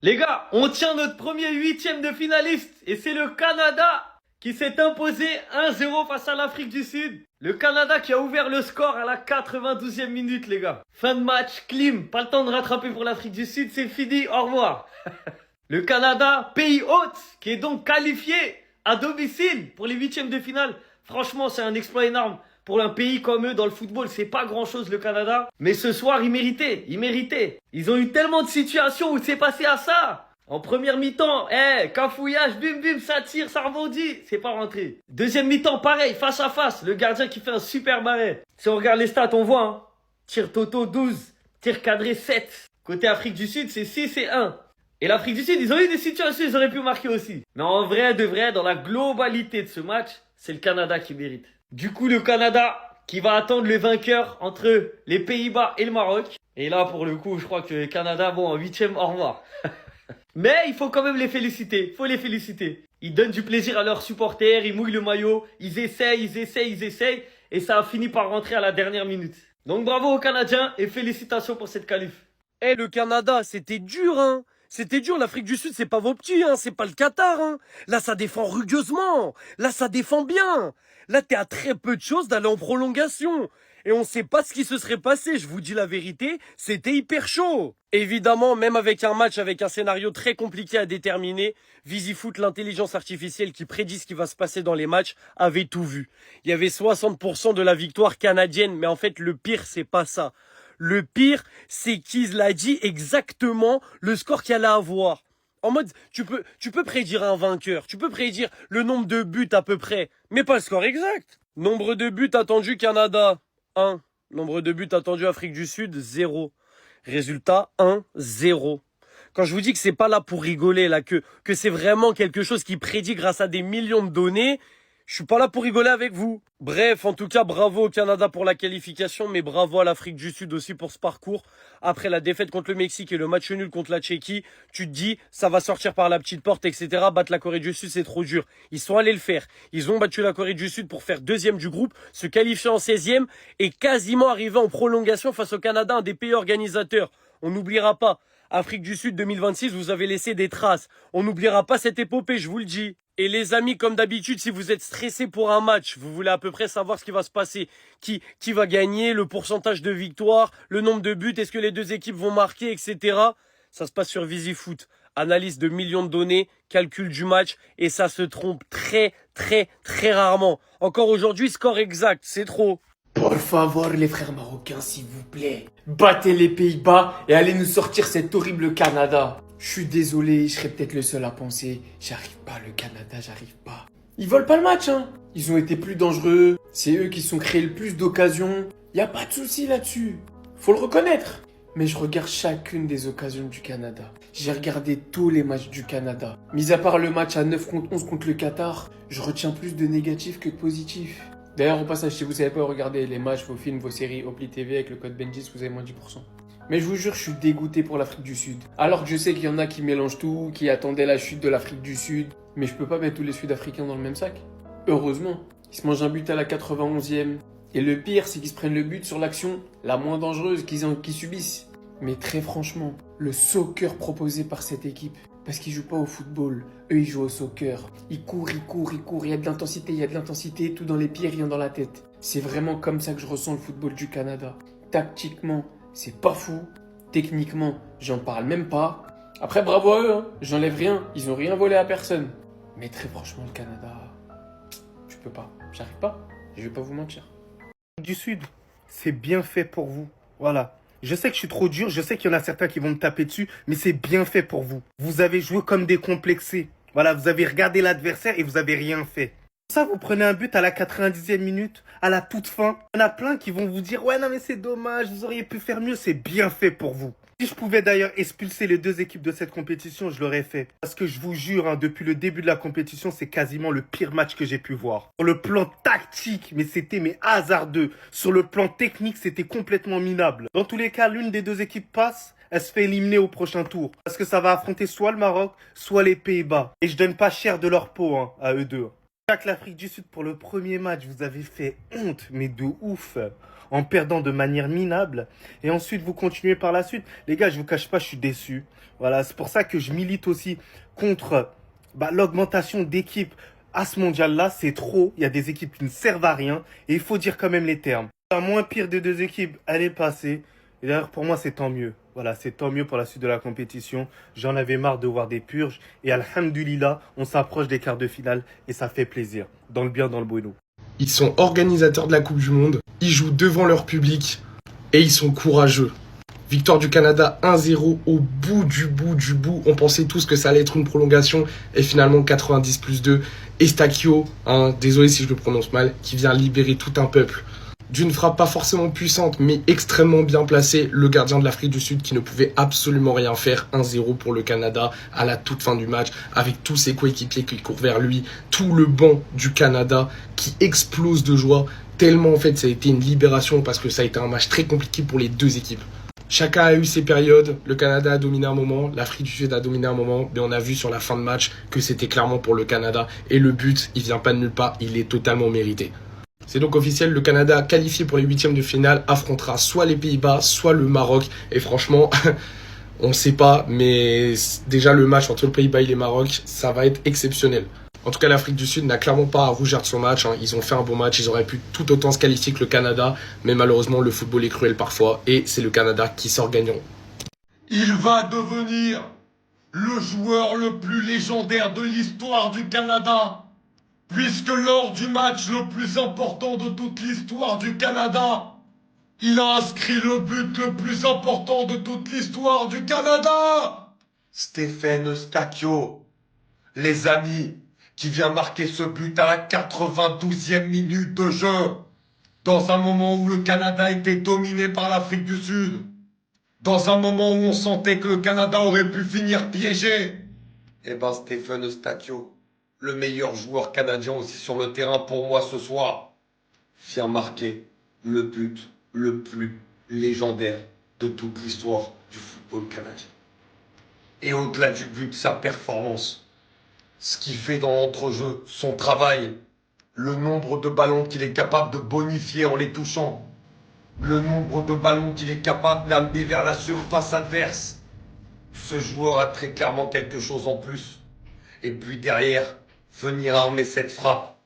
Les gars, on tient notre premier huitième de finaliste et c'est le Canada qui s'est imposé 1-0 face à l'Afrique du Sud. Le Canada qui a ouvert le score à la 92e minute, les gars. Fin de match, clim, pas le temps de rattraper pour l'Afrique du Sud, c'est fini, au revoir. Le Canada, pays hôte, qui est donc qualifié à domicile pour les huitièmes de finale. Franchement, c'est un exploit énorme. Pour un pays comme eux, dans le football, c'est pas grand chose le Canada. Mais ce soir, ils méritaient, ils méritaient. Ils ont eu tellement de situations où c'est passé à ça. En première mi-temps, cafouillage, bim bim, ça tire, ça rebondit, c'est pas rentré. Deuxième mi-temps, pareil, face à face, le gardien qui fait un super arrêt. Si on regarde les stats, on voit, hein. Tir toto 12, tir cadré 7. Côté Afrique du Sud, c'est 6 et 1. Et l'Afrique du Sud, ils ont eu des situations, ils auraient pu marquer aussi. Mais en vrai, de vrai, dans la globalité de ce match, c'est le Canada qui mérite. Du coup, le Canada qui va attendre le vainqueur entre les Pays-Bas et le Maroc. Et là, pour le coup, je crois que le Canada, bon, en huitième, au revoir. Mais il faut quand même les féliciter, faut les féliciter. Ils donnent du plaisir à leurs supporters, ils mouillent le maillot, ils essayent, et ça a fini par rentrer à la dernière minute. Donc bravo aux Canadiens et félicitations pour cette qualif. Le Canada, c'était dur, hein. C'était dur, l'Afrique du Sud, c'est pas vos petits, hein. C'est pas le Qatar, hein. Là, ça défend rugueusement. Là, ça défend bien. Là, t'es à très peu de choses d'aller en prolongation. Et on sait pas ce qui se serait passé, je vous dis la vérité, c'était hyper chaud. Évidemment, même avec un match, avec un scénario très compliqué à déterminer, VisiFoot, l'intelligence artificielle qui prédit ce qui va se passer dans les matchs, avait tout vu. Il y avait 60% de la victoire canadienne, mais en fait, le pire, c'est pas ça. Le pire, c'est qu'il a dit exactement le score qu'il allait avoir. En mode, tu peux prédire un vainqueur, tu peux prédire le nombre de buts à peu près, mais pas le score exact. Nombre de buts attendus Canada, 1. Nombre de buts attendus Afrique du Sud, 0. Résultat, 1-0. Quand je vous dis que c'est pas là pour rigoler, là, que c'est vraiment quelque chose qui prédit grâce à des millions de données, je suis pas là pour rigoler avec vous. Bref, en tout cas, bravo au Canada pour la qualification, mais bravo à l'Afrique du Sud aussi pour ce parcours. Après la défaite contre le Mexique et le match nul contre la Tchéquie, tu te dis, ça va sortir par la petite porte, etc. Battre la Corée du Sud, c'est trop dur. Ils sont allés le faire. Ils ont battu la Corée du Sud pour faire deuxième du groupe, se qualifier en 16e et quasiment arriver en prolongation face au Canada, un des pays organisateurs. On n'oubliera pas. Afrique du Sud 2026, vous avez laissé des traces. On n'oubliera pas cette épopée, je vous le dis. Et les amis, comme d'habitude, si vous êtes stressés pour un match, vous voulez à peu près savoir ce qui va se passer, qui va gagner, le pourcentage de victoire, le nombre de buts, est-ce que les deux équipes vont marquer, etc. Ça se passe sur VisiFoot. Analyse de millions de données, calcul du match, et ça se trompe très, très, très rarement. Encore aujourd'hui, score exact, c'est trop. Por favor, les frères marocains, s'il vous plaît. Battez les Pays-Bas et allez nous sortir cet horrible Canada. Je suis désolé, je serai peut-être le seul à penser. J'arrive pas, le Canada, j'arrive pas. Ils volent pas le match, hein. Ils ont été plus dangereux. C'est eux qui se sont créés le plus d'occasions. Y a pas de souci là-dessus. Faut le reconnaître. Mais je regarde chacune des occasions du Canada. J'ai regardé tous les matchs du Canada. Mis à part le match à 9 contre 11 contre le Qatar, je retiens plus de négatifs que de positifs. D'ailleurs, au passage, si vous savez pas regarder les matchs, vos films, vos séries, Opli TV avec le code Benjis, vous avez moins 10%. Mais je vous jure, je suis dégoûté pour l'Afrique du Sud. Alors que je sais qu'il y en a qui mélangent tout, qui attendaient la chute de l'Afrique du Sud. Mais je peux pas mettre tous les Sud-Africains dans le même sac. Heureusement, ils se mangent un but à la 91e. Et le pire, c'est qu'ils se prennent le but sur l'action la moins dangereuse qu'ils subissent. Mais très franchement, le soccer proposé par cette équipe, parce qu'ils jouent pas au football, eux ils jouent au soccer. Ils courent, il y a de l'intensité, tout dans les pieds, rien dans la tête. C'est vraiment comme ça que je ressens le football du Canada. Tactiquement, c'est pas fou. Techniquement, j'en parle même pas. Après, bravo à eux, hein. J'enlève rien, ils ont rien volé à personne. Mais très franchement, le Canada, je peux pas, j'arrive pas, je vais pas vous mentir. Du Sud, c'est bien fait pour vous. Voilà. Je sais que je suis trop dur, je sais qu'il y en a certains qui vont me taper dessus, mais c'est bien fait pour vous. Vous avez joué comme des complexés. Voilà, vous avez regardé l'adversaire et vous avez rien fait. Pour ça, vous prenez un but à la 90e minute, à la toute fin. Il y en a plein qui vont vous dire « Ouais, non mais c'est dommage, vous auriez pu faire mieux, c'est bien fait pour vous. » Si je pouvais d'ailleurs expulser les deux équipes de cette compétition, je l'aurais fait. Parce que je vous jure, hein, depuis le début de la compétition, c'est quasiment le pire match que j'ai pu voir. Sur le plan tactique, mais c'était hasardeux. Sur le plan technique, c'était complètement minable. Dans tous les cas, l'une des deux équipes passe, elle se fait éliminer au prochain tour. Parce que ça va affronter soit le Maroc, soit les Pays-Bas. Et je donne pas cher de leur peau, hein, à eux deux. Avec l'Afrique du Sud pour le premier match, vous avez fait honte, mais de ouf. en perdant de manière minable. Et ensuite, vous continuez par la suite. Les gars, je vous cache pas, je suis déçu. Voilà, c'est pour ça que je milite aussi contre l'augmentation d'équipes à ce mondial-là. C'est trop. Il y a des équipes qui ne servent à rien. Et il faut dire quand même les termes. La moins pire des deux équipes, elle est passée. Et d'ailleurs, pour moi, c'est tant mieux. Voilà, c'est tant mieux pour la suite de la compétition. J'en avais marre de voir des purges. Et alhamdulillah, on s'approche des quarts de finale. Et ça fait plaisir. Dans le bien, dans le bueno. Ils sont organisateurs de la Coupe du Monde. Ils jouent devant leur public. Et ils sont courageux. Victoire du Canada 1-0 au bout du bout. On pensait tous que ça allait être une prolongation. Et finalement, 90+2. Eustáquio, désolé si je le prononce mal, qui vient libérer tout un peuple. D'une frappe pas forcément puissante, mais extrêmement bien placée, le gardien de l'Afrique du Sud qui ne pouvait absolument rien faire. 1-0 pour le Canada à la toute fin du match, avec tous ses coéquipiers qui courent vers lui, tout le banc du Canada qui explose de joie, tellement en fait ça a été une libération parce que ça a été un match très compliqué pour les deux équipes. Chacun a eu ses périodes, le Canada a dominé un moment, l'Afrique du Sud a dominé un moment, mais on a vu sur la fin de match que c'était clairement pour le Canada, et le but, il vient pas de nulle part, il est totalement mérité. C'est donc officiel, le Canada qualifié pour les huitièmes de finale affrontera soit les Pays-Bas, soit le Maroc. Et franchement, on ne sait pas, mais déjà le match entre le Pays-Bas et le Maroc, ça va être exceptionnel. En tout cas, l'Afrique du Sud n'a clairement pas à rougir de son match. Ils ont fait un bon match, ils auraient pu tout autant se qualifier que le Canada. Mais malheureusement, le football est cruel parfois et c'est le Canada qui sort gagnant. Il va devenir le joueur le plus légendaire de l'histoire du Canada. Puisque lors du match le plus important de toute l'histoire du Canada, il a inscrit le but le plus important de toute l'histoire du Canada. Stéphane Eustáquio, les amis, qui vient marquer ce but à la 92e minute de jeu, dans un moment où le Canada était dominé par l'Afrique du Sud, dans un moment où on sentait que le Canada aurait pu finir piégé. Eh ben Stéphane Eustáquio, le meilleur joueur canadien aussi sur le terrain pour moi ce soir, vient marquer le but le plus légendaire de toute l'histoire du football canadien. Et au-delà du but, sa performance, ce qu'il fait dans l'entrejeu, son travail, le nombre de ballons qu'il est capable de bonifier en les touchant, le nombre de ballons qu'il est capable d'amener vers la surface adverse. Ce joueur a très clairement quelque chose en plus. Et puis derrière, venir armer cette frappe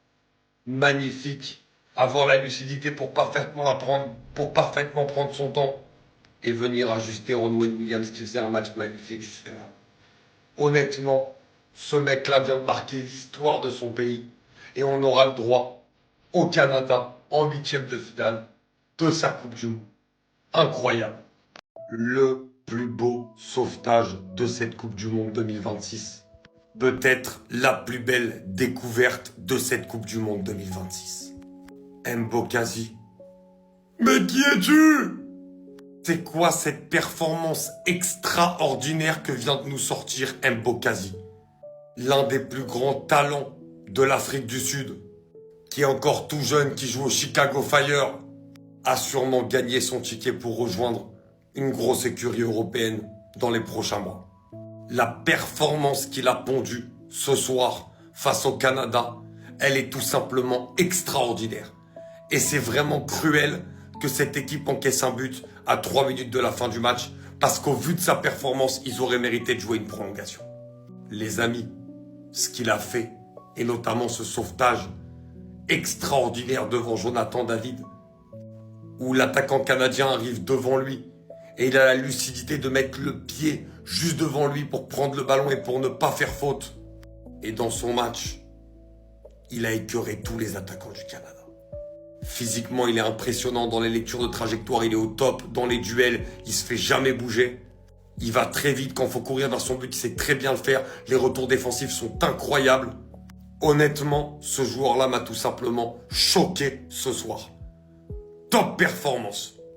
magnifique, avoir la lucidité pour parfaitement prendre son temps et venir ajuster Ron Williams qui faisait un match magnifique justement. Honnêtement, ce mec-là vient de marquer l'histoire de son pays et on aura le droit au Canada en huitième de finale de sa Coupe du Monde. Incroyable. Le plus beau sauvetage de cette Coupe du Monde 2026. Peut-être la plus belle découverte de cette Coupe du Monde 2026. Mbokazi. Mais qui es-tu? C'est quoi cette performance extraordinaire que vient de nous sortir Mbokazi? L'un des plus grands talents de l'Afrique du Sud, qui est encore tout jeune, qui joue au Chicago Fire, a sûrement gagné son ticket pour rejoindre une grosse écurie européenne dans les prochains mois. La performance qu'il a pondue ce soir face au Canada, elle est tout simplement extraordinaire. Et c'est vraiment cruel que cette équipe encaisse un but à 3 minutes de la fin du match, parce qu'au vu de sa performance, ils auraient mérité de jouer une prolongation. Les amis, ce qu'il a fait, et notamment ce sauvetage extraordinaire devant Jonathan David, où l'attaquant canadien arrive devant lui, et il a la lucidité de mettre le pied juste devant lui pour prendre le ballon et pour ne pas faire faute. Et dans son match, il a écœuré tous les attaquants du Canada. Physiquement, il est impressionnant dans les lectures de trajectoire, il est au top dans les duels, il se fait jamais bouger. Il va très vite quand il faut courir vers son but, il sait très bien le faire. Les retours défensifs sont incroyables. Honnêtement, ce joueur-là m'a tout simplement choqué ce soir. Top performance.